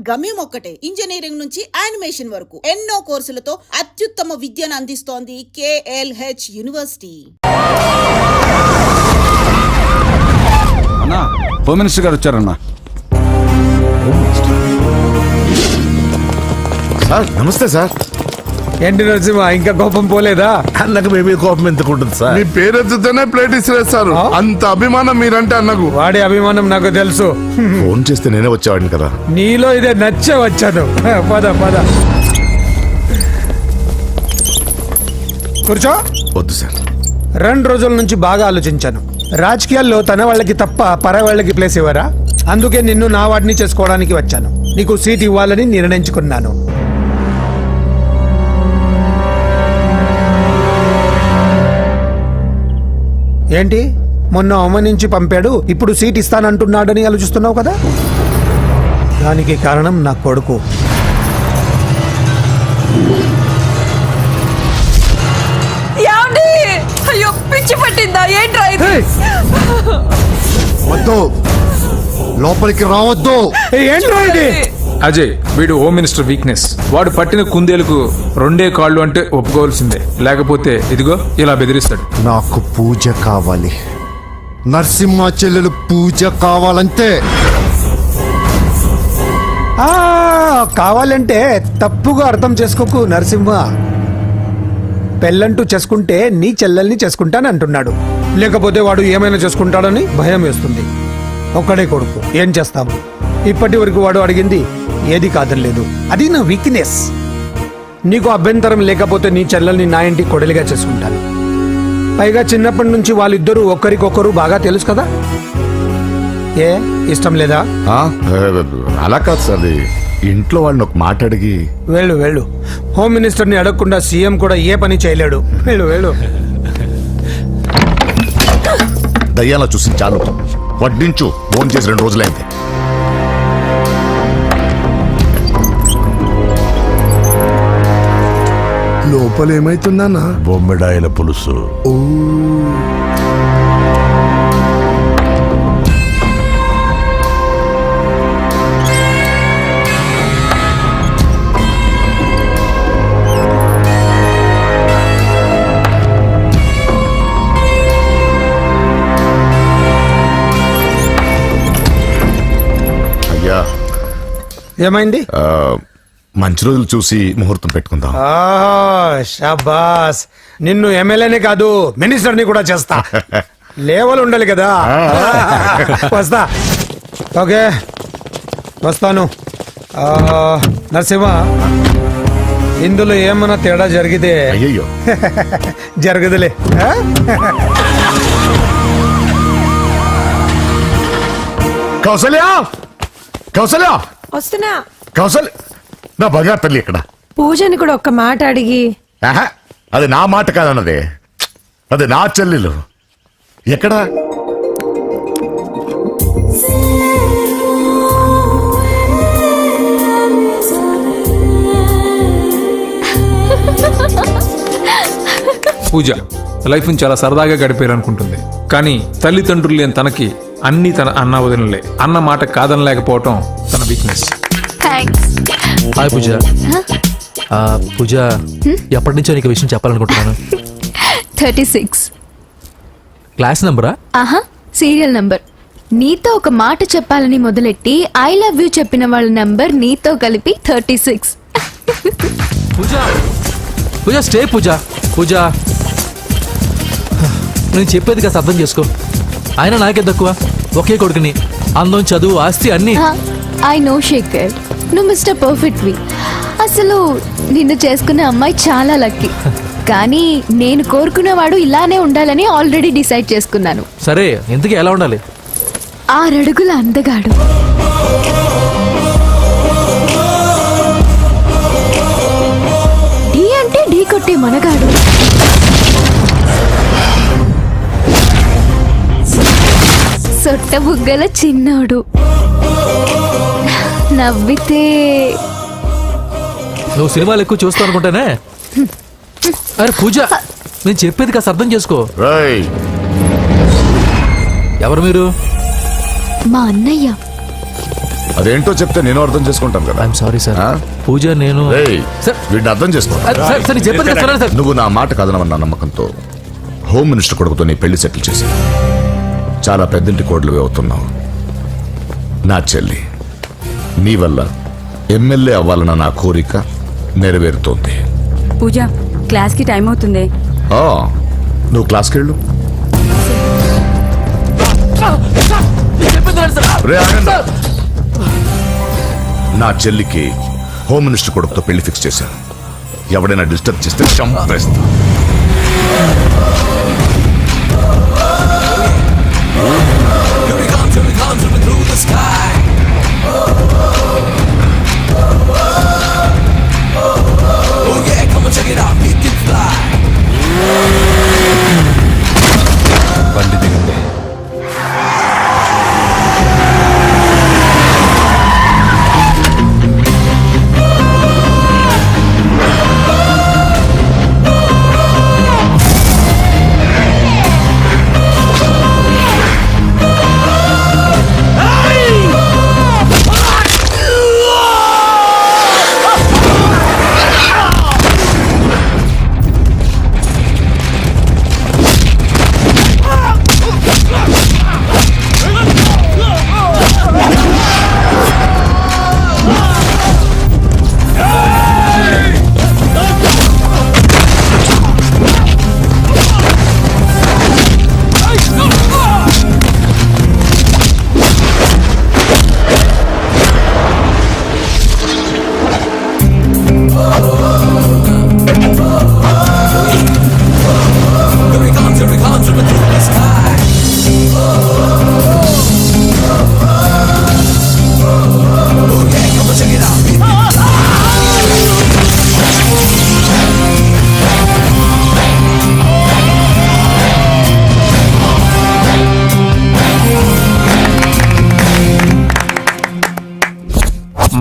గమ్యం ఒక్కటే, ఇంజనీరింగ్ నుంచి యానిమేషన్ వరకు ఎన్నో కోర్సులతో అత్యుత్తమ విద్యను అందిస్తోంది KLH యూనివర్సిటీ. అన్నా, హోమ్ మినిస్టర్ గారు వచ్చారన్నా. సార్ నమస్తే సార్. ఏంటి నరసింహ, ఇంకా కోపం పోలేదా? అన్నకు మేమే కోపం ఎందుకు ఉంటుంది సార్? మీ పేరెత్తుతోనే ప్లేట్ ఇసిరేస్తారు, అంత అభిమానం మీరంటే అన్నకు. వాడి అభిమానం నాకు తెలుసు. ఫోన్ చేస్తే నేనే వచ్చేవాడిని కదా. నీలో ఇదే నచ్చే వచ్చాను. పద పద కూర్చో. వద్దు సార్. 2 రోజుల నుంచి బాగా ఆలోచించాను. రాజకీయాల్లో తన వాళ్ళకి తప్ప పర వాళ్ళకి ప్లేస్ ఇవ్వరా? అందుకే నిన్ను నా వాడిని చేసుకోవడానికి వచ్చాను. నీకు సీట్ ఇవ్వాలని నిర్ణయించుకున్నాను. ఏంటి, మొన్న అవమానించి పంపాడు, ఇప్పుడు సీట్ ఇస్తానంటున్నాడని ఆలోచిస్తున్నావు కదా? దానికి కారణం నా కొడుకు. అయ్యో పిచ్చి పట్టిందా ఏంట్రా ఇది? వద్దు, లోపలికి రావద్దు. ఏంట్రా ఇది? అజయ్, వీడు హోమ్ మినిస్టర్ వీక్నెస్. వాడు పట్టిన కుందేలకు 2 కాళ్ళు అంటే ఒప్పుకోవాల్సిందే, లేకపోతే ఇదిగో ఇలా బెదిరిస్తాడు. నాకు పూజ కావాలి, నరసింహ చెల్లెలు పూజ కావాలంతే. కావాలంటే తప్పుగా అర్థం చేసుకోకు నరసింహ. పెళ్ళంటూ చేసుకుంటే నీ చెల్లెల్ని చేసుకుంటానంటున్నాడు. లేకపోతే వాడు ఏమైనా చేసుకుంటాడని భయం వేస్తుంది. ఒక్కడే కొడుకు, ఏం చేస్తాం? ఇప్పటి వరకు వాడు అడిగింది ఏది కాదనలేదు. అది నా వీక్నెస్. నీకు అభ్యంతరం లేకపోతే నీ చెల్లెల్ని నా ఇంటి కొడలిగా చేసుకుంటాను. పైగా చిన్నప్పటి నుంచి వాళ్ళిద్దరూ ఒకరికొకరు బాగా తెలుసు కదా. ఏ ఇష్టం లేదా? అలా కాదు సార్, ఇంట్లో వాళ్ళని ఒక మాట అడిగి. వెళ్ళు వెళ్ళు. హోమ్ మినిస్టర్ని అడగకుండా సీఎం కూడా ఏ పని చేయలేడు. వెళ్ళు వెళ్ళు. దయ్యాలా చూసి చాలు, వడ్డించు. ఫోన్ చేసి 2 రోజులైంది. లోపల ఏమైతుందన్నా? బొమ్మిడాయల పులుసు. అయ్యా, ఏమైంది? మంచి రోజులు చూసి ముహూర్తం పెట్టుకుందాం. షాబాస్, నిన్ను ఎమ్మెల్యేనే కాదు మినిస్టర్ని కూడా చేస్తా. లేవలు ఉండాలి కదా. వస్తా. ఓకే, వస్తాను. నరసింహ, ఇందులో ఏమన్నా తేడా జరిగితే అయ్యయ్యో జరగదులే. కౌసల్య, కౌసల్య, వస్తున్నా. కౌసల్య, నా బంగారు తల్లి ఇక్కడ. పూజని కూడా ఒక్క మాట అడిగి. అది నా మాట కాదన్నది, అది నా చెల్లెలు. ఎక్కడా? పూజ లైఫ్ని చాలా సరదాగా గడిపేయాలనుకుంటుంది. కానీ తల్లిదండ్రులు లేని తనకి అన్ని తన అన్న వదినలే. అన్న మాట కాదనలేకపోవటం తన వీక్నెస్. హాయ్ పూజ. పూజ, ఎప్పటి నుంచో నీకు విషయం చెప్పాలనుకుంటున్నాను. 36 క్లాస్ నంబరా? ఆహా, సీరియల్ నంబర్. నీతో ఒక మాట చెప్పాలని మొదలెట్టి ఐ లవ్ యూ చెప్పిన వాళ్ళ నంబర్ నీతో కలిపి 36. పూజ, పూజ స్టే. పూజ, పూజ నేను చెప్పేది కాస్త అర్థం చేసుకో. ఆయన నాకే తక్కువ, ఒకే కొడుకుని. అందం, చదువు, ఆస్తి అన్ని. ఐ నో శేఖర్, నువ్వు మిస్టర్ పర్ఫెక్ట్ వి. అసలు నిన్ను చేసుకునే అమ్మాయి చాలా లక్కీ. కానీ నేను కోరుకునేవాడు ఇలానే ఉండాలని ఆల్రెడీ డిసైడ్ చేసుకున్నాను. సరే, ఇంతకీ ఎలా ఉండాలి? 6 అడుగుల అందగాడు, ఢీ అంటే ఢీ కొట్టే మనగాడు, సొట్ట బుగ్గల చిన్నోడు, నవ్వితే. నువ్వు సినిమాలు ఎక్కువ చూస్తావు అనుకుంటానే. అరే పూజ, నేను చెప్పేది కాస్త అర్థం చేసుకో. ఎవరు మీరు? మా అన్నయ్య. అదేంటో చెప్తే నేను అర్థం చేసుకుంటాను కదా. I'm sorry sir. ఆ? పూజ నేను ఏయ్, సార్ వీడిని అర్థం చేసుకో. సార్ చెప్పండి కదా సార్. నువ్వు నా మాట కదనవన్న నమ్మకంతో హోమ్ మినిస్టర్ కొడుకుతో నీ పెళ్లి సెటిల్ చేసి చాలా పెద్దింటి కోడలు అవుతున్నావు. నా చెల్లి నీ వల్ల ఎమ్మెల్యే అవ్వాలన్న నా కోరిక నెరవేరుతోంది. పూజ క్లాస్ కి టైం అవుతుంది. ఆ, నువ్వు క్లాస్కి వెళ్ళు. రే, ఆగండి. నా చెల్లికి హోమ్ మినిస్టర్ కొడుకుతో పెళ్లి ఫిక్స్ చేశాను. ఎవడైనా డిస్టర్బ్ చేస్తే చంపేస్తా. బండి దిగండి.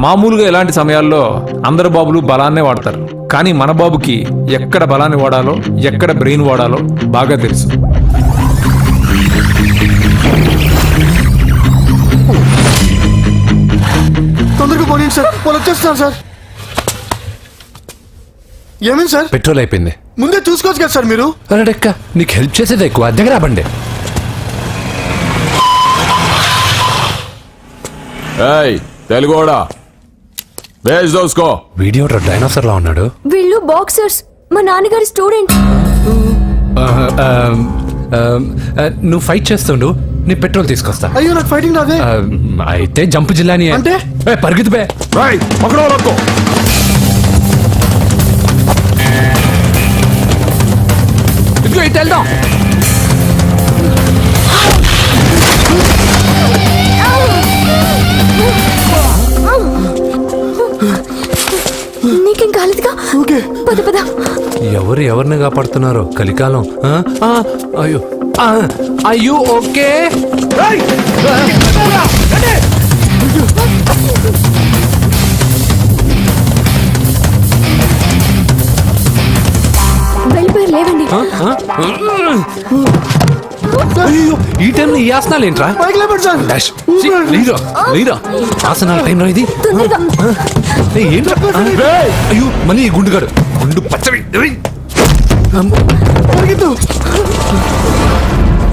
మామూలుగా ఇలాంటి సమయాల్లో అందరు బాబులు బలాన్నే వాడతారు. కానీ మన బాబుకి ఎక్కడ బలాన్ని వాడాలో ఎక్కడ బ్రెయిన్ వాడాలో బాగా తెలుసు. తొందరగా పోనీ సార్, వాళ్ళు వచ్చేస్తున్నారు సార్. ఏమైంది సార్? పెట్రోల్ అయిపోయింది. ముందే చూసుకోవచ్చు కదా సార్ మీరు. అరెక్క నీకు హెల్ప్ చేసేది ఎక్కువ, దగ్గర బండి. తెలుగోడా వేజ్ దోసుకో. వీడియో డైనోసర్ లా ఉన్నాడు. వీళ్ళు బాక్సర్స్, మా నాన్నగారి స్టూడెంట్. నువ్వు ఫైట్ చేస్తుండు, నీ పెట్రోల్ తీసుకొస్తా. అయ్యో నాకు ఫైటింగ్ రాదే. అయితే జంప్ జిల్లాని అంటే? పరిగెత్తు బే. ఇదిగో ఇటు వెళ్దాం. నీకేం కాలేదుగా? పద పద. ఎవరు ఎవరిని కాపాడుతున్నారో కలికాలం. అయ్యో అయ్యో ఓకే. వెళ్ళిపోయారు, లేవండి. అయ్యో ఈ టైంలో ఈ ఆసనాలు ఏంట్రా? పైకి లేపండి సార్. డాష్. ఛీ, లేరా లేరా ఆసనాల టైంలో ఇది. తొందరగా. ఏయ్, ఏంట్రా? అయ్యో మళ్ళీ ఈ గుండుగాడు గుండు పచ్చవి.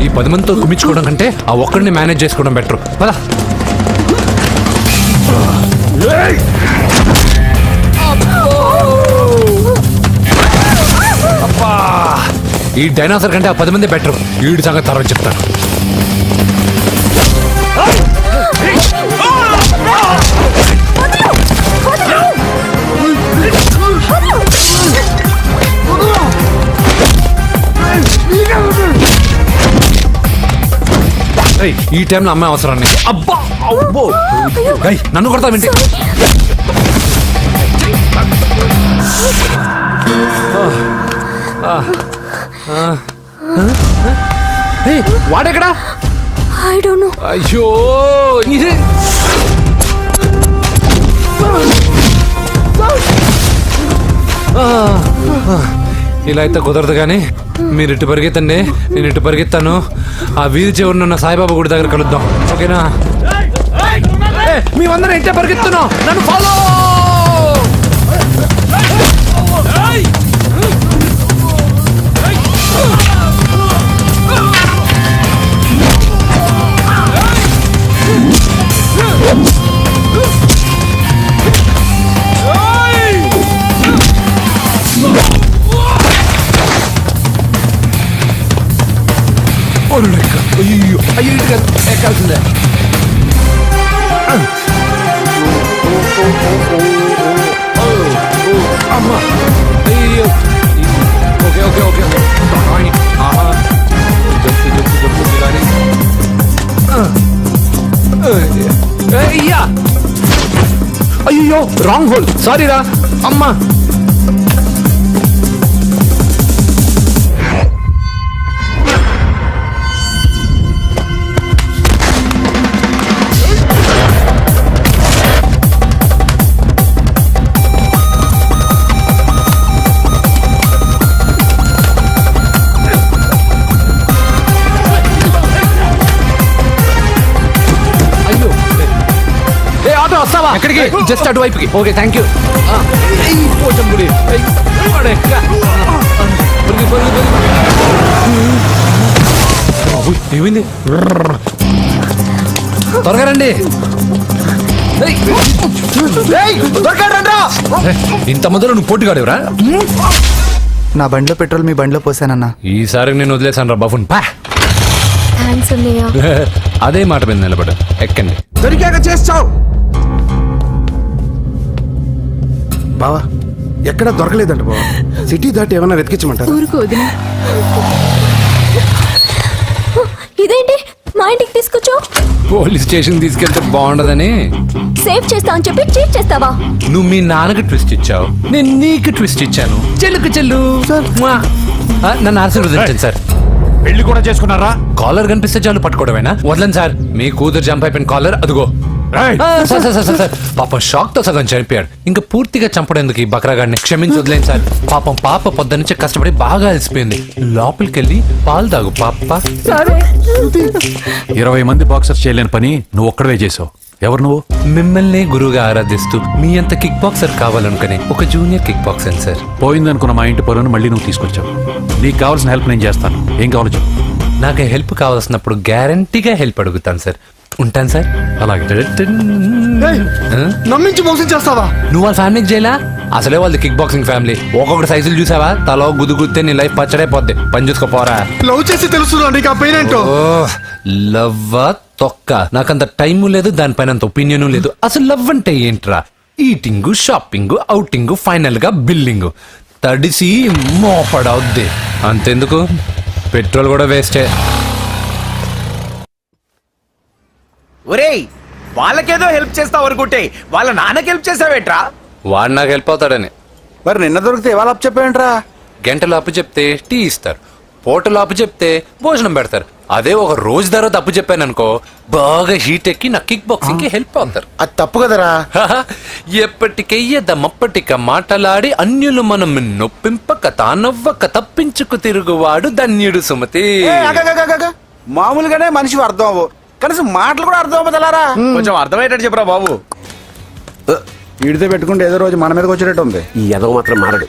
ఈ 10 మందితో కుమ్మించుకోవడం కంటే ఆ ఒక్కడిని మేనేజ్ చేసుకోవడం బెటర్. పదా. ఈ డైనాసర్ కంటే ఆ 10 మంది బెటర్. వీడి సంగతి తర్వాత చెప్తాను. ఈ టైంలో అమ్మాయి అవసరాన్ని. అబ్బా అబ్బో, నన్ను కొడతా వింటే. వాడెక్కడా? I don't know. అయ్యో ఇదే. ఇలా అయితే కుదరదు కానీ మీరు ఇటు పరిగెత్తండి, నేను ఇటు పరిగెత్తాను. ఆ వీధి చివరినున్న సాయిబాబా గుడి దగ్గర కలుద్దాం, ఓకేనా? మేమందరం ఇంటే పరిగెత్తున్నాం, నన్ను ఫాలో. అయ్యో అయ్యో ఎక్కాల్సిందే. అమ్మా అయ్యో. Okay okay okay okay. ఆహా జంపు జంపు జంపు కానీ. అయ్యా అయ్యో రాంగ్ హోల్, సారీ రా అమ్మా. వస్తావా? ఎక్కడికి? జస్ట్ అటువైపుకి. Okay thank you. పోచంపుడి ఏమైంది? త్వరగా రండి. ఇంత మధ్యలో నువ్వు పోటీగాడేవరా? నా బండిలో పెట్రోల్ మీ బండిలో పోసానన్నా. ఈసారి నేను వదిలేసాను రా బఫున్. థ్యాంక్స్ అన్నయ్య. అదే మాట మీద నిలబడ. ఎక్కండి. దొరికాక చేస్తావు బావా. ఎక్కడ దొరకలేదంట బావా. సిటీ దాటి ఏమైనా వెతికించమంటారు? ఊరుకు వదిన. ఇదేంటి మా ఇంటికి తీసుకొచ్చావు? పోలీస్ స్టేషన్ తీసుకెళ్తే బాగుండదని. సేవ్ చేస్తా అని చెప్పి చీట్ చేస్తావా? నువ్వు మీ నాన్నకి ట్విస్ట్ ఇచ్చావు, నేను నీకు ట్విస్ట్ ఇచ్చాను. చెల్లుకు చెల్లు నన్ను ఆశీర్వదించండి సార్. పెళ్లి కూడా చేసుకున్నారా? కాలర్ కనిపిస్తే చాలు పట్టుకోవడమేనా? వదలండి సార్. మీ కూతురు జంప్ అయిపోయిన కాలర్ అదిగో. సార్ సార్ సార్ సార్ పాపం షాక్ తో సగం చనిపోయాడు. ఇంకా పూర్తిగా చంపడేందుకు ఈ బక్రాగాడిని క్షమించి వదిలేండి సార్. పాపం పాప పొద్దున్నుంచి కష్టపడి బాగా అలసిపోయింది. లోపలికి వెళ్ళి పాలు తాగు పాప. 20 మంది బాక్సర్స్ చేయలేని పని నువ్వు ఒక్కడవే చేసావు. ఎవరు నువ్వు? మిమ్మల్ని గురువుగా ఆరాధిస్తూ మీ అంత కిక్ బాక్సర్ కావాలనుకునే ఒక జూనియర్ కిక్ బాక్సర్ సార్. పోయిందనుకున్న మా ఇంటి పొలను మళ్ళీ నువ్వు తీసుకొచ్చావు. నీకు కావాల్సిన హెల్ప్ నేను చేస్తాను. ఏం కావాలో చెప్పు. నాకు హెల్ప్ కావాల్సినప్పుడు గ్యారంటీగా హెల్ప్ అడుగుతాను సార్. ఉంటాను సార్. అలాగే. నమ్మించి మోసం చేస్తావా? నువ్వు వాళ్ళ ఫ్యామిలీకి చేయలా? అసలే వాళ్ళది కిక్ బాక్సింగ్ ఫ్యామిలీ. ఒక్కొక్కటి సైజులు చూసావా? తలో గుద్దుగుద్దే నీ లైఫ్ పచ్చడైపోద్ది. పని చూసుకోపోరా. లవ్ చేసి తెలుస్తుందా నీకు ఆ పెయిన్ ఏంటో? లవ్వా తొక్క. నాకంత టైము లేదు, దానిపైన అంత ఒపీనియన్ లేదు. అసలు లవ్ అంటే ఏంట్రా? ఈటింగ్, షాపింగ్, ఔటింగ్, ఫైనల్ గా బిల్డింగ్. తడిసి మోపడవుద్ది. అంతెందుకు, పెట్రోల్ కూడా వేస్టే. ఒరేయ్, వాళ్ళకేదో హెల్ప్ చేస్తావు అనుకుంటే వాళ్ళ నాన్నకి హెల్ప్ చేసావేట్రా? వాడు నాకు హెల్ప్ అవుతాడని. మరి నిన్న దొరికితే ఇవాళ అప్పు చెప్పేంట్రా? గంటలు అప్పు చెప్తే టీ ఇస్తారు, పూటలు అప్పు చెప్తే భోజనం పెడతారు. అదే ఒక రోజు తర్వాత అప్పు చెప్పాను అనుకో, బాగా హీట్ ఎక్కి నా కిక్ బాక్సింగ్ కి హెల్ప్ అవుతారు. అది తప్పు కదరా. ఎప్పటికెయ్యదమప్పటిక మాటలాడి అన్యులు మనం నొప్పింపక తానవ్వక తప్పించుకు తిరుగువాడు ధన్యుడు సుమతి. మామూలుగానే మనిషి అర్థం అవ్వు, కనీసం మాటలు కూడా అర్థం అవ్వదలారా. కొంచెం అర్థమయ్యేటట్టు చెప్పరా బాబు. వీడితో పెట్టుకుంటే ఏదో రోజు మన మీదకి వచ్చేటట్టు ఉంది. ఈ ఎదవ మాత్రం మారడు.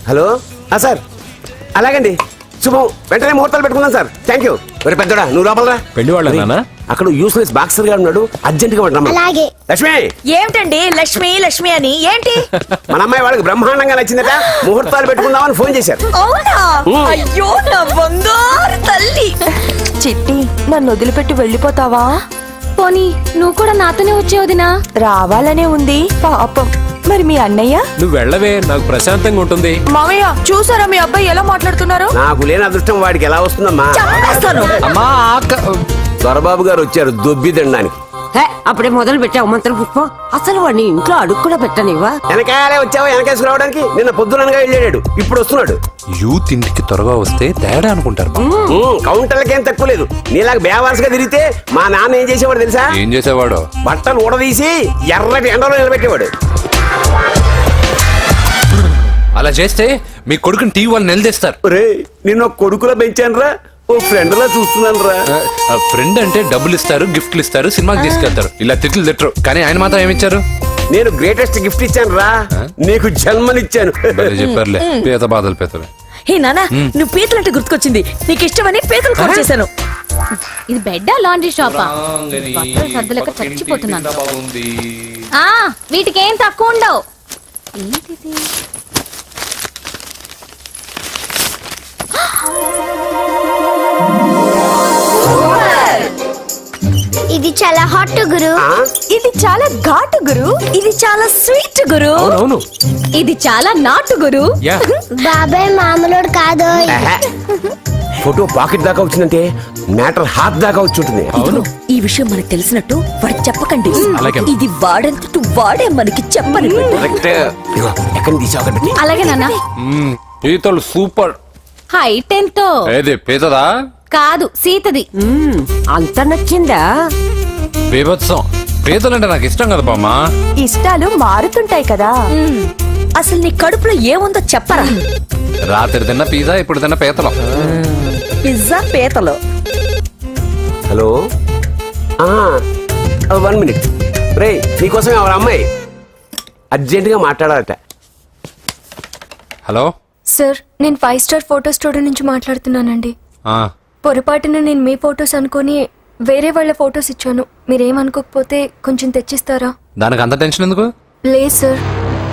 హలో సార్, అలాగండి శుభం. వెంటనే ముహూర్తాలు పెట్టుకున్నాను సార్. Thank you. మరి పెద్దడా నువ్వు లోపలరా. పెళ్లి వాళ్ళ అక్కడ యూస్లెస్ బాక్సర్ గా ఉన్నాడు, అర్జెంట్ గా ఉంటాం. లక్ష్మి. ఏమిటండి లక్ష్మి లక్ష్మి అని? ఏంటి? మన అమ్మాయి వాళ్ళకి బ్రహ్మాండంగా నచ్చిందట, ముహూర్తాలు పెట్టుకుందామని ఫోన్ చేశారు. అవునా? అయ్యో నా బంగారు తల్లి. చిట్టి, నన్ను వదిలిపెట్టి వెళ్ళిపోతావా? పోనీ నువ్వు కూడా నాతోనే వచ్చేవదినా? రావాలనే ఉంది పాపం. మరి మీ అన్నయ్య? నువ్వు వెళ్ళవే, నాకు ప్రశాంతంగా ఉంటుంది. మామయ్య చూసారా మీ అబ్బాయి ఎలా మాట్లాడుతున్నారు? నాకు లేని అదృష్టం వాడికి ఎలా వస్తుందమ్మా? అమ్మా దొరబాబు గారు వచ్చారు దొబ్బి తినడానికి. అప్పుడే మొదలు పెట్టావు మంత్రం పుష్పం. అసలు వాడిని ఇంట్లో అడుగు కూడా పెట్టనివ్వా? వెనకాలే వచ్చావా? వెనకేసుకు రావడానికి నిన్న పొద్దునగా వెళ్ళాడు, ఇప్పుడు వస్తున్నాడు. యూత్ ఇంటికి త్వరగా వస్తే తేడా అనుకుంటారు. కౌంటర్లకేం తక్కువ లేదు. నీలాగా బేవారసుగా తిరిగితే మా నాన్న ఏం చేసేవాడు తెలుసా? ఏం చేసేవాడు? బట్టలు ఊడదీసి ఎర్రటి ఎండలో నిలబెట్టేవాడు. అలా చేస్తే మీ కొడుకుని టీవీ వాళ్ళు నిలదీస్తారు. నిన్న కొడుకులో పెంచానురా, ఓ ఫ్రెండ్ లా చూస్తున్నాను రా. ఫ్రెండ్ అంటే డబ్బులు ఇస్తారు, గిఫ్ట్లు ఇస్తారు, సినిమాకి తీసుకెళ్తారు. ఇలా తిట్లు తిట్టరు, కానీ ఆయన మాత్రం ఏమిచ్చారు? నేను గ్రేటెస్ట్ గిఫ్ట్ ఇచ్చాను రా, నీకు జన్మనిచ్చాను. భలే చెప్పారులే, పేద బాధలు పేదలు. హే నానా, నువ్వు పీతలు అంటే గుర్తుకొచ్చింది. నీకు ఇష్టమని పీతలు కూడా చేశాను. ఇది బెడ్డా లాండ్రీ షాపా? బట్టలు సర్దలేక చచ్చిపోతున్నాను. వీటికి ఏం తక్కువ ఉండవు. ఏంటిది? ఇది చాలా హాట్ గురు. ఇది చాలా ఘాటు గురు. ఇది చాలా స్వీట్ గురు. అవును, ఇది చాలా నాటు గురు. బాబాయ్ మామూలుడు కాదు. ఫోటో పాకెట్ దాకా వచ్చిందంటే మ్యాటర్ హాత్ దాకా వచ్చి ఉంటుంది. ఈ విషయం మనకు తెలిసినట్టు వాడికి చెప్పకండి. అలాగే. ఇది వాడంతట వాడే మనకి చెప్పని. కరెక్ట్. ఇదిగో, ఎక్కడ తీసావు? అలాగే నాన్న. పీతలు సూపర్. హైట్ ఎంతో? ఏది పీతదా? కాదు, సీతది. అంత నచ్చిందా? బీభత్సం. పీతలంటే నాకు ఇష్టం కదా బామ్మ. ఇష్టాలు మారుతుంటాయి కదా. అసలు నీ కడుపులో ఏముందో చెప్పరా. రాత్రి తిన్న పిజ్జా, ఇప్పుడు తిన్న పీతలు. పిజ్జా పీతలు. Hello, 1 minute. రే, నీకోసం ఎవరు అమ్మాయి అర్జెంటుగా మాట్లాడాలట. హలో సార్, నేను 5 స్టార్ ఫోటో స్టూడియో నుంచి మాట్లాడుతున్నానండి. ఆ, పొరపాటున నేను మీ ఫొటోస్ అనుకొని వేరే వాళ్ళ ఫొటోస్ ఇచ్చాను. మీరేమనుకోకపోతే కొంచెం తెచ్చిస్తారా? దానికి అంత టెన్షన్ ఎందుకు? లేదు సార్,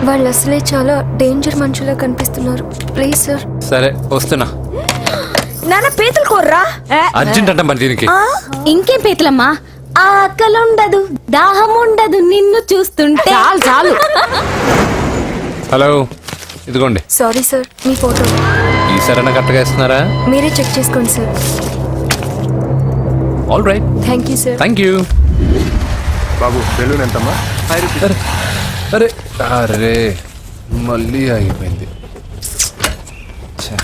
వాళ్ళు అసలే చాలా డేంజర్ మనుషులా కనిపిస్తున్నారు. Please sir. సరే వస్తున్నా. నాన్న పీతలు కోర్రా. అర్జెంట్ అంట మరి దీనికి. ఇంకేం పీతలమ్మా, ఆకలి ఉండదు, దాహం ఉండదు నిన్ను చూస్తుంటే. చాలు చాలు. హలో, ఇదిగోండి. సారీ సార్, మీ ఫోటో. ఈసారైనా కరెక్ట్గా ఇస్తున్నారా? మీరే చెక్ చేసుకోండి sir. All right, thank you sir. Thank you. Babu balloon ఎంతమ్మా? అరే అరే, మళ్ళీ ఆగిపోయింది. ఛే.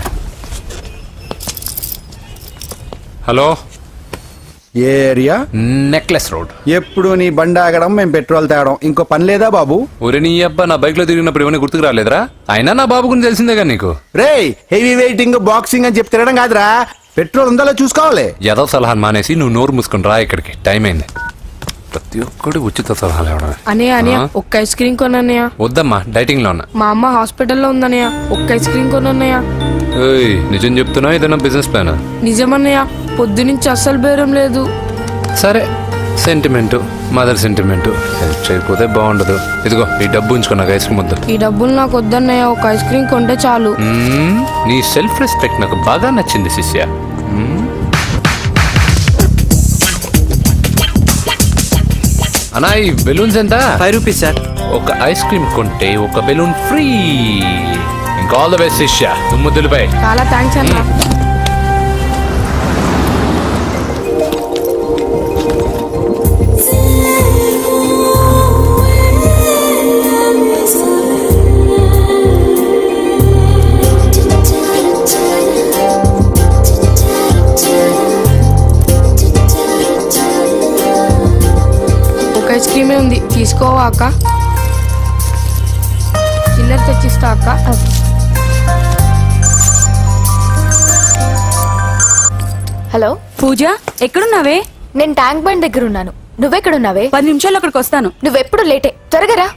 హలో, ఏ ఏరియా? Necklace road. ఎప్పుడు నీ బండి ఆగడం, మేము పెట్రోల్ తేవడం, ఇంకో పని లేదా బాబు? ఒరే నీ అబ్బా, నా బైక్ లో తిరిగినప్పుడు ఏమైనా గుర్తుకు రాలేదురా? అయినా నా బాబు గురించి తెలిసిందేగా నీకు. రే, హెవీ వెయిటింగ్ బాక్సింగ్ అని చెప్పి తిరగడం కాదురా, పెట్రోల్ ఉందో చూసుకోవాలి. ఏదో సలహాను మానేసి నువ్వు నోరు మూసుకుని రా ఇక్కడికి. టైం అయింది. ప్రతి ఒక్కడు ఉచిత సలహాలు ఇవ్వడమే. అన్నయ్య ఒక్క ఐస్ క్రీమ్ కొనన్నయ్య. వద్దమ్మా, డైటింగ్ లో ఉన్నా. మా అమ్మ హాస్పిటల్లో ఉందన్నయ్య, ఒక్క ఐస్ క్రీమ్ కొనన్నయ్య. ఏయ్, నిజం చెప్తున్నా? ఏదైనా బిజినెస్ ప్లాన్? నిజమన్నయ్య, పొద్దునుంచి అస్సలు బేరం లేదు. సరే, సెంటిమెంట్, మదర్ సెంటిమెంట్. హెల్ప్ చేయకపోతే బాగుండదు. ఇదిగో ఈ డబ్బు ఉంచుకున్నా ఐస్ క్రీమ్ వద్దు. ఈ డబ్బులు నాకు వద్దన్నయ్య, ఒక ఐస్ క్రీమ్ కొంటే చాలు. నీ సెల్ఫ్ రెస్పెక్ట్ నాకు బాగా నచ్చింది శిష్య. అన్నా, ఈ బెలూన్స్ ఎంత? 5 రూపీస్ సార్. ఒక ఐస్ క్రీమ్ కొంటే ఒక బెలూన్ ఫ్రీ. ఇంకా ఆల్ ద బెస్ట్ శిష్య, నువ్వు ముద్దులపై. చాలా థ్యాంక్స్ అన్న. ఐస్ క్రీమే ఉంది, తీసుకోవా అక్క? చిల్లర తెచ్చిస్తా అక్క. హలో పూజ, ఎక్కడున్నావే? నేను ట్యాంక్ బండ్ దగ్గర ఉన్నాను. నువ్వెక్కడున్నావే? 10 నిమిషాలు అక్కడికి వస్తాను. నువ్వెప్పుడు లేటే, త్వరగా రా.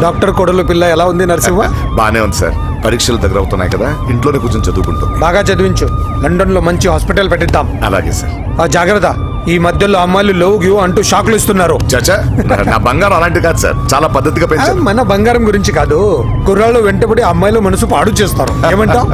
డాక్టర్ కొడలు పిల్ల ఎలా ఉంది నరసింహ? బానే ఉంది సార్. పరీక్షలు దగ్గర అవుతున్నాయి కదా, ఇంట్లోనే కూర్చొని చదువుకుంటుంది. బాగా చదివించు. లండన్ లో మంచి హాస్పిటల్ పెట్టిద్దాం. అలాగే సార్. ఆ జాగ్రత్త, ఈ మధ్యలో అమ్మాయిలు లవ్ గివ్ అంటూ షాక్లు ఇస్తున్నారు. చాచా, నా బంగారం అలాంటి కాదు సార్, చాలా పద్ధతిగా పెంచాను. మన బంగారం గురించి కాదు, కుర్రాళ్ళు వెంటబడి అమ్మాయిలు మనసు పాడు చేస్తారు. ఏమంటావ్?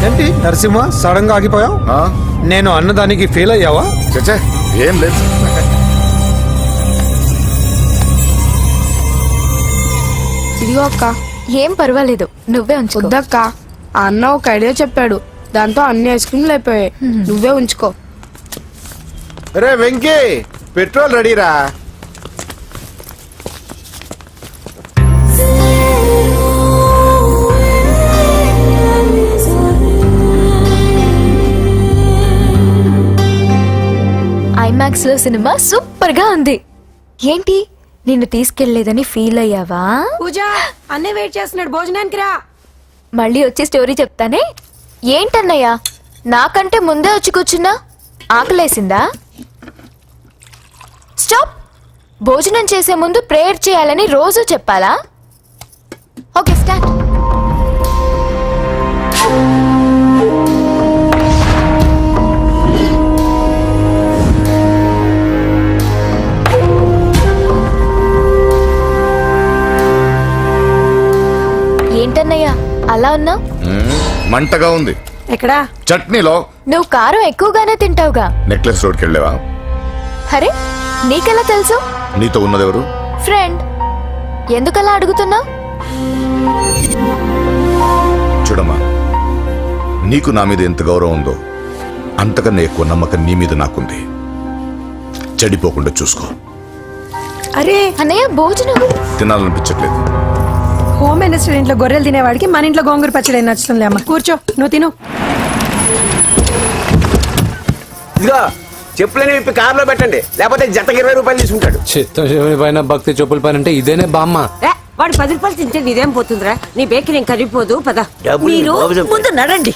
ఏంటి నరసింహ, సడన్ గా ఆగిపోయావు? నేను అన్నదానికి ఫెయిల్ అయ్యావా? చచ్చా, ఏం లేదు సార్. ఇదిగో అక్క. ఏం పర్వాలేదు, నువ్వే ఉంచుకో. వద్దక్క, ఆ అన్న ఒక ఐడియా చెప్పాడు, దాంతో అన్ని ఐస్ క్రీమ్లు అయిపోయాయి. నువ్వే ఉంచుకో. రే వెంకీ, పెట్రోల్ రెడీరా. ఐమాక్స్ లో సినిమా సూపర్ గా ఉంది. ఏంటి నిన్ను తీసుకెళ్లేదని ఫీల్ అయ్యావా? పూజ అన్నయ్య వెయిట్ చేస్తున్నాడు, భోజనానికి రా. మళ్ళీ వచ్చి స్టోరీ చెప్తానే. ఏంటన్నయ్యా నాకంటే ముందే వచ్చి కూర్చున్నా? ఆకలేసిందా? స్టాప్. భోజనం చేసే ముందు ప్రేయర్ చేయాలని రోజు చెప్పాలా? Okay start. ఏంటన్నయ్యా అలా ఉన్నావు? మంటగా ఉంది. ఎక్కడా? చట్నీలో. నువ్వు కారం ఎక్కువగానే తింటావుగా. నెక్లెస్ రోడ్కి వెళ్ళావా? అరే నీకెలా తెలుసు? నీతో ఉన్నదెవరు? ఫ్రెండ్. ఎందుకలా అడుగుతున్నావు? చూడమ్మా, నీకు నా మీద ఎంత గౌరవం ఉందో అంతకన్నా ఎక్కువ నమ్మకం నీ మీద నాకుంది. చెడిపోకుండా చూసుకో. అరే అన్నయ్య భోజనం తినాలనిపించట్లేదు. హోమ్ మినిస్టర్ ఇంట్లో గొర్రెలు తినేవాడికి మన ఇంట్లో గోంగూర పచ్చడి నచ్చుతుంది. అమ్మ కూర్చో, నువ్వు తిను. ఇదిగో చెప్పులని విప్పి కారులో పెట్టండి, లేకపోతే జతకి 20 రూపాయలు తీసుకుంటాడు. చిత్తం పైన భక్తి చెప్పుల పైన అంటే ఇదేనే బామ్మ. వాడు 10 రూపాయలు తింటే నీదేం పోతుందిరా? నీ బేకరీ ఏం కరిగిపోదు. పద. డబ్బులు మీరు బాబు చంపాడు. ముందు నడండి.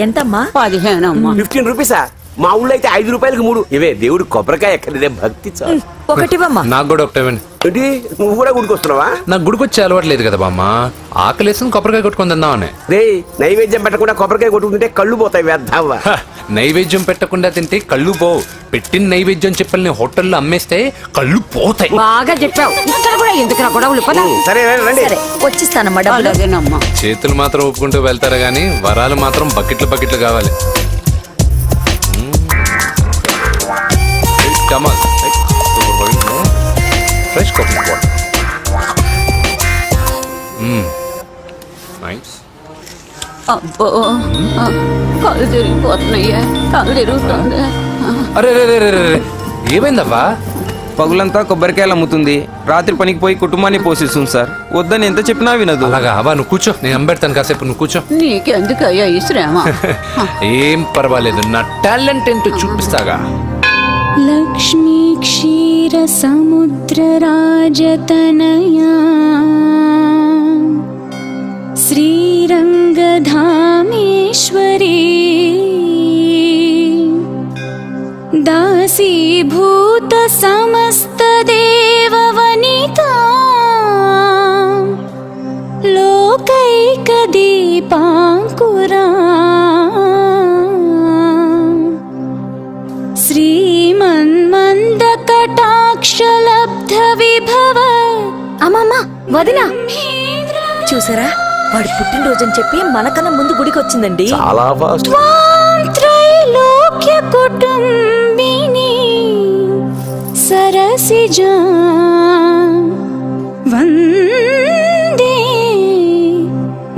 ఎంతమ్మా? 15 అమ్మా. 15 రూపీసా? మా ఊళ్ళో అయితే 5 రూపాయలకి 3. ఇవే దేవుడు కొబ్బరికాయ ఎక్కడిదే భక్తి చాలు. ఒకటివమ్మా. నాకు కూడా ఒకటే ఇవ్వండి. ఏంటి నువ్వు కూడా గుడికొస్తున్నావా? నాకు గుడికొచ్చే అలవాట్లేదు కదా బామ్మ. ఆకలేసిన కొబ్బరికాయ కొట్టుకొని తిందామని. రే నైవేద్యం పెట్టకుండా కొబ్బరికాయ కొట్టుకుంటే కళ్ళు పోతాయి వేద్దావా. నైవేద్యం పెట్టకుండా తింటే కళ్ళు పోవు. పెట్టిన నైవేద్యం చెప్పల్ని హోటల్లో అమ్మేస్తే కళ్ళు పోతాయి. బాగా చెప్పావు. ఇక్కడ కూడా ఎందుకు గొడవలు? పద. సరే రండి. వచ్చిస్తానమ్మా డబ్బులు. చేతులు మాత్రం ఒప్పుకుంటూ వెళ్తారు గానీ వరాలు మాత్రం బకెట్లు బకెట్లు కావాలి. Fresh coffee water. నైస్. అబ్బో కాలు తిరిగిపోతున్నాయ్యా, కాలు తిరుగుతుంది. అరే రే రే రే రే, ఏమైందవ్వా? పగులంతా కొబ్బరికాయలు అమ్ముతుంది, రాత్రి పనికి పోయి కుటుంబాన్ని పోషిస్తుంది సార్. వద్దని ఎంత చెప్పినా వినదు. అలాగా అవ్వా, నువ్వు కూర్చో, నేను అంబెడతాను కాసేపు. నువ్వు కూర్చో. నీకెందుకయ్యా ఈ శ్రమ? ఏం పర్వాలేదు, నా టాలెంట్ ఏంటో చూపిస్తాగా. లక్ష్మీ క్షీర సముద్ర రాజతనయా శ్రీరంగధామేశ్వరీ దాసీభూత సమస్త దేవవనితా లోకైక దీపాంకురా శ్రీమన్మంద కటాక్షలబ్ధ విభవ. అమ్మమ్మ వదినా చూసారా, వాడు పుట్టినరోజని చెప్పి మనకన్నా ముందు గుడికి వచ్చిందండి. చాలా ఫాస్ట్. త్రైలోక్య కుటుంబిని సరసిజా వందే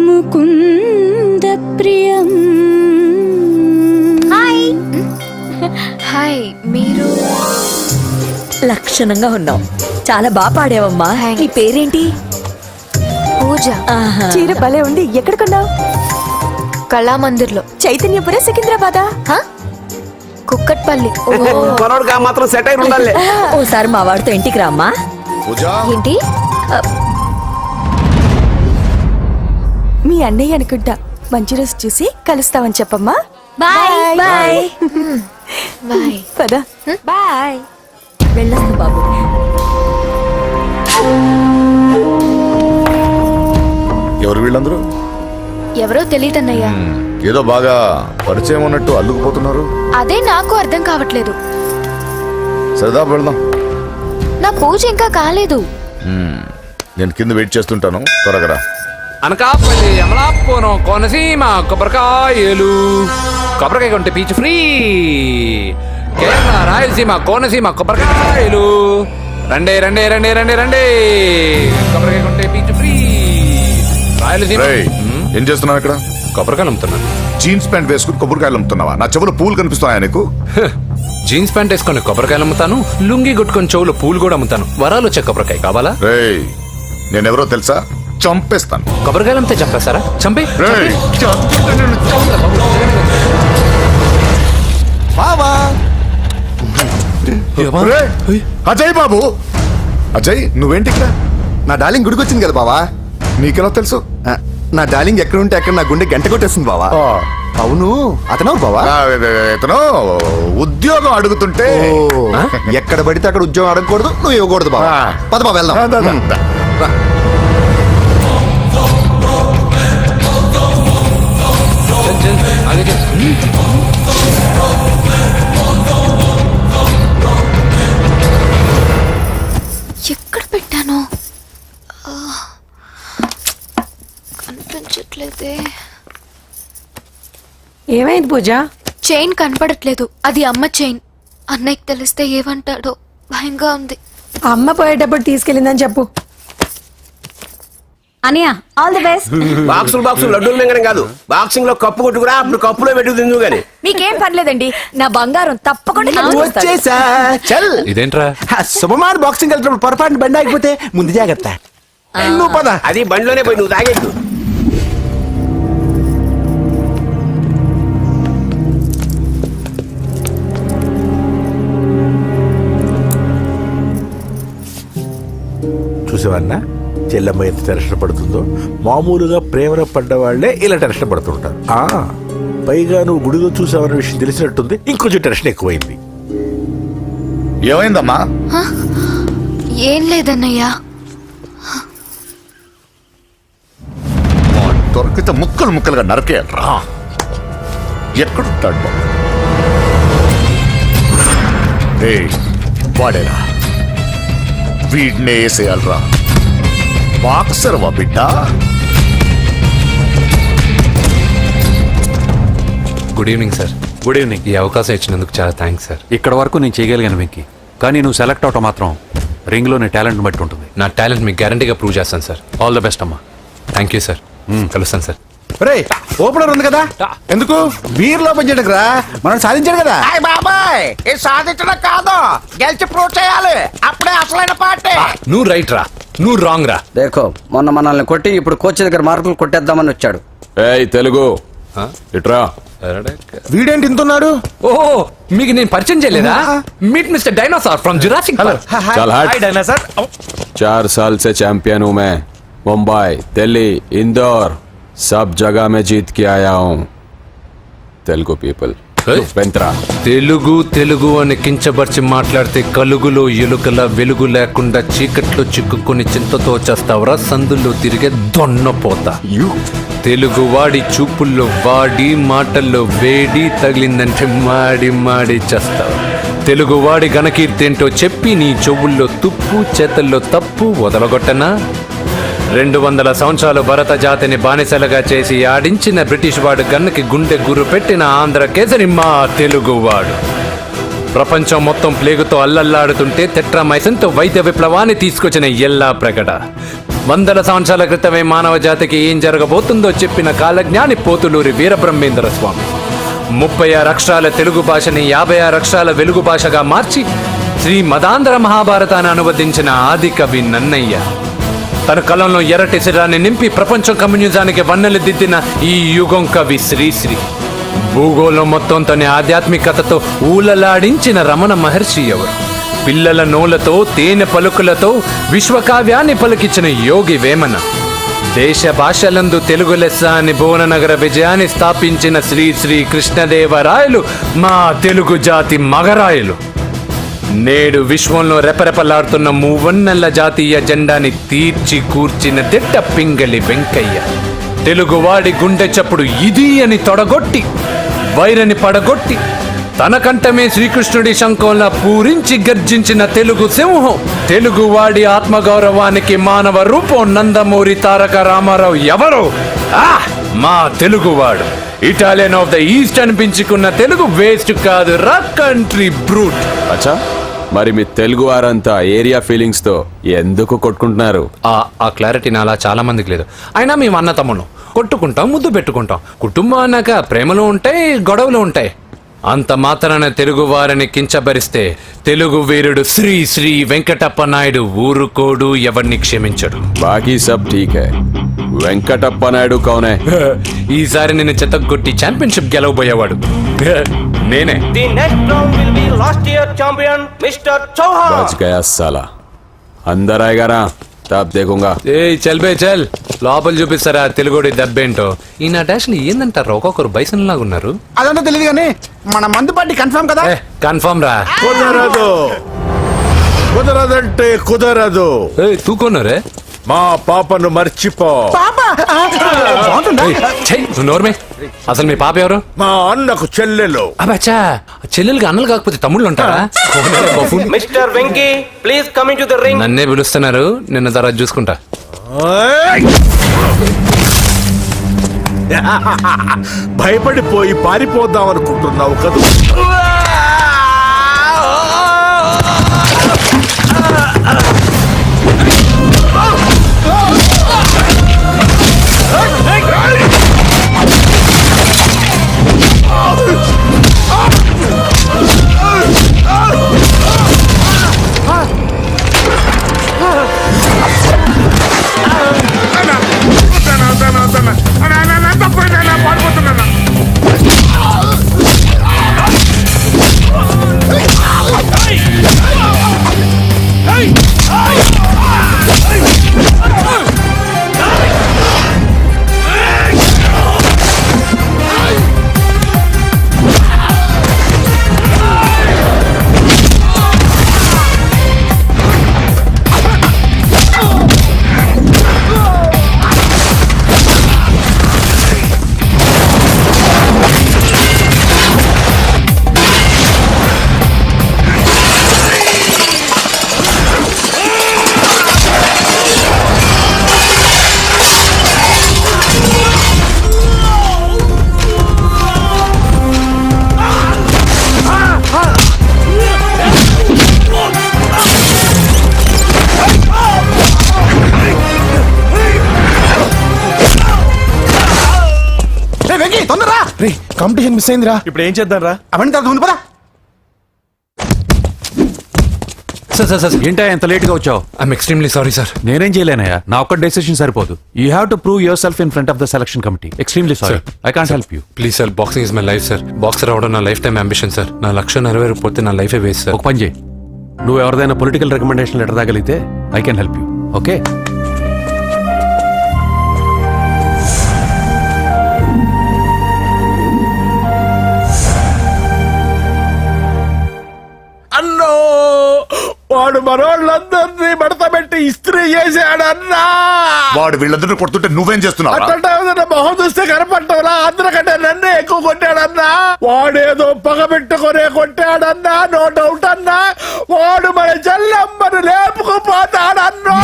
ముకుంద ప్రియం. హాయ్, మీరు లక్షణంగా ఉన్నావు, చాలా బాగా పాడావమ్మా. నీ పేరేంటి? పూజ. చీర భలే ఉంది. ఎక్కడ కొన్నావు? కళామందిర్లో. చైతన్యపుర, సికింద్రాబాదా? కుక్కట్పల్లి. కొనోడుగా మాత్రం సెటైర్ ఉండాలి. ఓసారి మా వాడితో ఇంటికి రామ్మా. ఏంటి? మీ అన్నయ్య అనుకుంటా. మంచి రోజు చూసి కలుస్తామని చెప్పమ్మా. Bye bye. బాయ్. పద. బాయ్. వెళ్ళొస్తా బాబు. ఎవరు వీళ్ళందరూ? ఎవరో తెలియదన్నయ్యా. ఏదో బాగా పరిచయం ఉన్నట్టు అల్లుకుపోతున్నారు. అదే నాకు అర్థం కావట్లేదు. సరదా వెళ్దాం. నా పూజ ఇంకా కాలేదు. నేను కింద వెయిట్ చేస్తుంటాను, త్వరగా రా. అనకాపల్లి, అమలాపురం, కోనసీమ కొబ్బరికాయలు. కొబ్బరికాయ కొంటే పీచు ఫ్రీ. కేరళ, రాయలసీమ, కోనసీమ కొబ్బరికాయలు. రండి రండి రండి రండి రండి. కొబ్బరికాయ కొంటే పీచు ఫ్రీ. రాయలసీమ. ఏం చేస్తున్నావు ఇక్కడ? కొబ్బరికాయలు అమ్ముతున్నాను. జీన్స్ ప్యాంట్ వేసుకుని కొబ్బరికాయలు అమ్ముతున్నావా? నా చెవులు పూలు కనిపిస్తున్నాయా నీకు? జీన్స్ ప్యాంట్ వేసుకొని కొబ్బరికాయలు అమ్ముతాను, లుంగి కొట్టుకొని చెవులు పూలు కూడా అమ్ముతాను. వరాలు వచ్చే కొబ్బరికాయ కావాలా? రేయ్ నేనెవరో తెలుసా? చంపేస్తాను. కొబ్బరికాయలు అమ్మితే చంపేస్తారా? చంపే రేయ్, చంపితే నిన్ను బావా రేయ్, అజయ్ బాబు. అజయ్ నువ్వేంటి ఇక్కడ? నా డార్లింగ్ గుడికి వచ్చింది కదా బావా. నీకెలా తెలుసు? నా డార్లింగ్ ఎక్కడ ఉంటే అక్కడ నా గుండె గంట కొట్టేస్తుంది బావా. అవును అతను బావా. ఇతను ఉద్యోగం అడుగుతుంటే ఎక్కడ పడితే అక్కడ ఉద్యోగం అడగకూడదు, నువ్వు ఇవ్వకూడదు బావా. పద బావ వెళ్దాం. రా. ఎక్కడ పెట్టాను? కనిపించట్లేదే. ఏమైంది పూజ? చైన్ కనపడట్లేదు. అది అమ్మ చైన్. అన్నయ్యకి తెలిస్తే ఏమంటాడో భయంగా ఉంది. అమ్మ పోయేటప్పుడు తీసుకెళ్ళిందని చెప్పు. అనియా ఆల్ ది బెస్ట్. బాక్సులు లడ్డూలు మింగడం కాదు, బాక్సింగ్ లో కప్పు కొట్టుకురా, అప్పుడు కప్పులో పెట్టుకు తిందు గాని. మీకేం పర్లేదండి, నా బంగారం తప్పకుండా వచ్చేసా. చల్ ఇదేంట్రా? శుభమాన్ బాక్సింగ్ వెళ్తున్నప్పుడు పొరపాటున బండి ఆగిపోతే ముందు జాగ్రత్త. నువ్వు పద. అది బండిలోనే పోయి నువ్వు తాగేద్దు. చూసేవన్నా చెల్లమ్మ ఎంత టెన్షన్ పడుతుందో. మామూలుగా ప్రేమలో పడ్డ వాళ్లే ఇలా టెన్షన్ పడుతుంటారు. పైగా నువ్వు గుడిలో చూసావన్న విషయం తెలిసినట్టుంది, ఇంకొంచెం టెన్షన్ ఎక్కువైంది. ఏమైందమ్మా? ఏం లేదన్నయ్యా. దొరికితే ముక్కలు ముక్కలుగా నరకేయరా. ఎక్కడుంటాడు బాబు? వాడేరా, వీడినే వేసేయాలరా. బాక్సర్ వా బిడ్డ. Good evening sir. Good evening. ఈ అవకాశం ఇచ్చినందుకు చాలా థ్యాంక్స్ సార్. ఇక్కడ వరకు నేను చేయగలిగాను వెంకీ, కానీ నువ్వు సెలెక్ట్ అవటం మాత్రం రింగ్లో నీ టాలెంట్ బట్టి ఉంటుంది. నా టాలెంట్ మీకు గ్యారంటీగా ప్రూవ్ చేస్తాను సార్. ఆల్ ద బెస్ట్ అమ్మా. Thank you sir. కలుస్తాను సార్. రే ఓపెనర్ ఉంది కదా, ఎందుకు బీర్ లోపం చేయడానికి రా. మనం సాధించాడు కదా. బాబాయ్ ఇది సాధించడం కాదు, గెలిచి ప్రూవ్ చేయాలి, అప్పుడే అసలైన పార్టీ. నువ్వు రైట్ రా, నువ్వు రాంగ్ రా. దేఖో మొన్న మనల్ని కొట్టి ఇప్పుడు కోచ్ దగ్గర మార్కులు కొట్టేద్దామని వచ్చాడు. ఏయ్ తెలుగు ఇట్రా. వీడేంటి ఇంతున్నాడు? ఓహో మీకు నేను పరిచయం చేయలేదా? Meet mister dinosaur from Jurassic park. चल हट। 4 साल से चैंपियन हूं मैं, मुंबई, दिल्ली, इंदौर, सब जगह में जीत के आया हूं. तेलुगु पीपल వెంట్రా. తెలుగు అని కించబర్చి మాట్లాడితే కలుగులో ఎలుకల వెలుగు లేకుండా చీకట్లో చిక్కుకుని చింతతో చేస్తావురా. సందుల్లో తిరిగే దొన్నపోతా. తెలుగు వాడి చూపుల్లో వాడి మాటల్లో వేడి తగిలిందంటే మాడి మాడి చేస్తావు. తెలుగు వాడి ఘనకీర్తి ఏంటో చెప్పి నీ చెవుల్లో తుప్పు చేతల్లో తప్పు వదలగొట్టనా? 200 సంవత్సరాలు భరత జాతిని బానిసలుగా చేసి ఆడించిన బ్రిటిష్ వాడు గన్నకి గుండె గుర్రు పెట్టిన ఆంధ్ర కేసరి మా తెలుగువాడు. ప్రపంచం మొత్తం ప్లేగుతో అల్లల్లాడుతుంటే టెట్రామైసిన్తో వైద్య విప్లవాన్ని తీసుకొచ్చిన ఎల్లా ప్రకట. 100 సంవత్సరాల క్రితమే మానవ జాతికి ఏం జరగబోతుందో చెప్పిన కాలజ్ఞాని పోతులూరి వీరబ్రహ్మేంద్ర స్వామి. 36 అక్షరాల తెలుగు భాషని 56 అక్షరాల వెలుగు భాషగా మార్చి శ్రీ మదాంధ్ర మహాభారతాన్ని అనువదించిన ఆది కవి నన్నయ్య. తన కలంలో ఎర్రటి శిరాన్ని నింపి ప్రపంచం కమ్యూనిజానికి వన్నెలు దిద్దిన ఈ యుగం కవి శ్రీశ్రీ. భూగోళం మొత్తం తన ఆధ్యాత్మికతతో ఊలలాడించిన రమణ మహర్షి ఎవరు? పిల్లల నోలతో తేనె పలుకులతో విశ్వకావ్యాన్ని పలికించిన యోగి వేమన. దేశ భాషలందు తెలుగు లెస్స అని భువననగర విజయాన్ని స్థాపించిన శ్రీ శ్రీ కృష్ణదేవరాయలు మా తెలుగు జాతి మగరాయలు. నేడు విశ్వంలో రెపరెపలాడుతున్న మూవన్నెల జాతీయ జెండాని తీర్చి కూర్చిన దిట్ట పింగళి వెంకయ్య. తెలుగువాడి గుండె చప్పుడు ఇది అని తొడగొట్టి వైరని పడగొట్టి తన కంఠమే శ్రీకృష్ణుడి శంఖంలా పూరించి గర్జించిన తెలుగు సింహం. తెలుగువాడి ఆత్మగౌరవానికి మానవ రూపం నందమూరి తారక రామారావు ఎవరో? మా తెలుగువాడు. ఇటాలియన్ ఆఫ్ ద ఈస్ట్ అనిపించుకున్న తెలుగు వేస్ట్ కాదు రా కంట్రీ బ్రూట్. అచ్చా మరి మీ తెలుగు వారంతా ఏరియా ఫీలింగ్స్ తో ఎందుకు కొట్టుకుంటున్నారు? ఆ క్లారిటీ నాలా చాలా మందికి లేదు. అయినా మేము అన్న తమ్ముడు కొట్టుకుంటాం, ముద్దు పెట్టుకుంటాం. కుటుంబం అన్నాక ప్రేమలు ఉంటాయి, గొడవలు ఉంటాయి. అంత మాత్రాన తెలుగు వారిని కించబరిస్తే తెలుగు వీరుడు శ్రీ శ్రీ వెంకటప్ప నాయుడు ఊరుకోడు, ఎవరిని క్షమించడు. బాకీ సబ్ ఠీక్ హై. వెంకటప్ప నాయుడు కౌన్ హై? ఈసారి నిన్ను చెత్తగొట్టి ఛాంపియన్షిప్ గెలవబోయేవాడు నేనే. The next round will be last year champion mister Chauhan. बच गया साला. अंदर आएगा ना तब देखूंगा. ఏ చల్ బే చల్, లోపల చూపిస్తారా తెలుగుడి దెబ్బేంటో. ఈ నా డాష్ ఏందంటారు, ఒక్కొక్కరు బైసన్ లాగా ఉన్నారు. అదంతా తెలియదు కానీ మన మందు పార్టీ కన్ఫర్మ్ కదా. కన్ఫర్మ్ రా. కుదరదు, కుదరదంటే కుదరదు. తూకొన్నారే మా పాపను మర్చిపో. నోర్మే, అసలు మీ పాప ఎవరు? మా అన్నకు చెల్లెలు. అబ్బా, చెల్లెలకి అన్నలు కాకపోతే తమ్ముళ్ళు ఉంటారా? Mister Venky please come in to the ring. నన్నే పిలుస్తున్నారు, నిన్న తర్వాత చూసుకుంటా. భయపడిపోయి పారిపోదాం అనుకుంటున్నావు కదా. కాంపిటీషన్ మిస్ అయిందిరా. ఇప్పుడు ఏం చేద్దాం రా? అవన్నీ తర్వాత ఉంది పదా. ఏంటా ఎంత లేట్ గా వచ్చావు? I'm extremely sorry sir. నేనేం చేయలేనయ్యా, నా ఒక్క డెసిషన్ సరిపోదు. You have to prove your self in front of the selection committee. Extremely sorry, I can't help you. Please sir, boxing is my life sir. Boxer అవడం నా life time ambition sir. నా లక్ష్యం నెరవేరకపోతే నా లైఫే waste sir. ఒక పని చేయి, నువ్వు ఎవరిదైనా పొలిటికల్ రికమెండేషన్ లెటర్ రాగలిగితే I can help you. Okay? అన్నో, వాడు మనోళ్ళందరినీ మడత పెట్టి ఇస్త్రీ చేశాడన్నా. వాడు వీళ్ళందరూ కొడుతుంటే నువ్వేం చేస్తున్నావు? అట్లా మొహం చూస్తే కనపడ్డావురా, అందరికంటే నన్నే ఎక్కువ కొట్టాడన్నా. వాడేదో పగ పెట్టుకునే కొట్టాడన్నా, నో డౌట్ అన్నా. వాడు మన చెల్లమ్మను లేపుకుపోతాడన్నా.